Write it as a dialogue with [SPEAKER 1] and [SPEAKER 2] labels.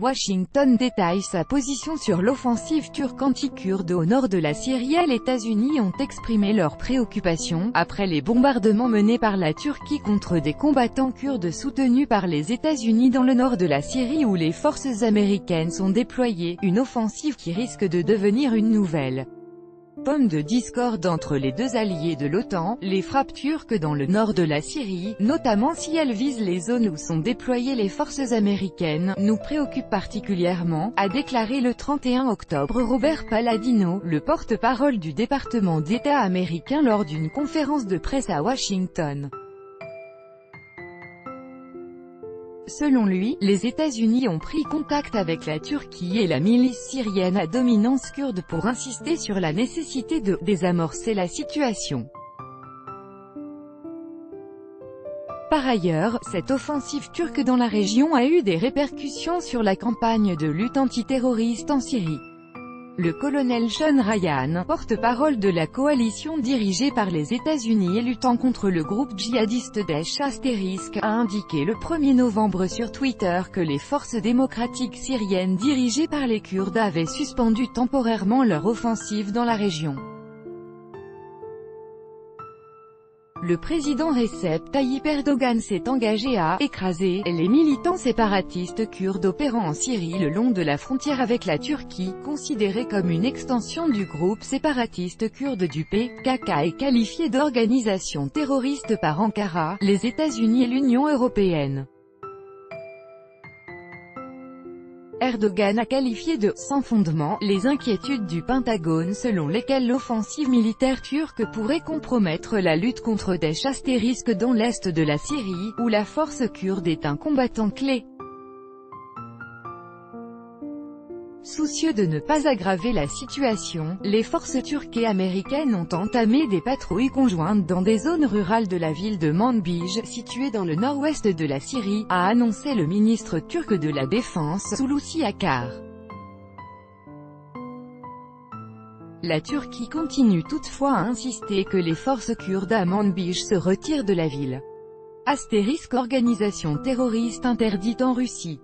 [SPEAKER 1] Washington détaille sa position sur l'offensive turque anti-kurde au nord de la Syrie. Les États-Unis ont exprimé leurs préoccupations, après les bombardements menés par la Turquie contre des combattants kurdes soutenus par les États-Unis dans le nord de la Syrie où les forces américaines sont déployées, une offensive qui risque de devenir une nouvelle pomme de discorde entre les deux alliés de l'OTAN. Les frappes turques dans le nord de la Syrie, notamment si elles visent les zones où sont déployées les forces américaines, nous préoccupent particulièrement, a déclaré le 31 octobre Robert Palladino, le porte-parole du département d'État américain lors d'une conférence de presse à Washington. Selon lui, les États-Unis ont pris contact avec la Turquie et la milice syrienne à dominance kurde pour insister sur la nécessité de désamorcer la situation. Par ailleurs, cette offensive turque dans la région a eu des répercussions sur la campagne de lutte antiterroriste en Syrie. Le colonel Sean Ryan, porte-parole de la coalition dirigée par les États-Unis et luttant contre le groupe djihadiste Daesh *, a indiqué le 1er novembre sur Twitter que les forces démocratiques syriennes dirigées par les Kurdes avaient suspendu temporairement leur offensive dans la région. Le président Recep Tayyip Erdogan s'est engagé à « écraser » les militants séparatistes kurdes opérant en Syrie le long de la frontière avec la Turquie, considérés comme une extension du groupe séparatiste kurde du PKK et qualifiés d'organisation terroriste par Ankara, les États-Unis et l'Union européenne. Erdogan a qualifié de « sans fondement » les inquiétudes du Pentagone selon lesquelles l'offensive militaire turque pourrait compromettre la lutte contre Daesh * dans l'est de la Syrie, où la force kurde est un combattant clé. Soucieux de ne pas aggraver la situation, les forces turques et américaines ont entamé des patrouilles conjointes dans des zones rurales de la ville de Manbij, située dans le nord-ouest de la Syrie, a annoncé le ministre turc de la Défense, Hulusi Akar. La Turquie continue toutefois à insister que les forces kurdes à Manbij se retirent de la ville. * Organisation terroriste interdite en Russie.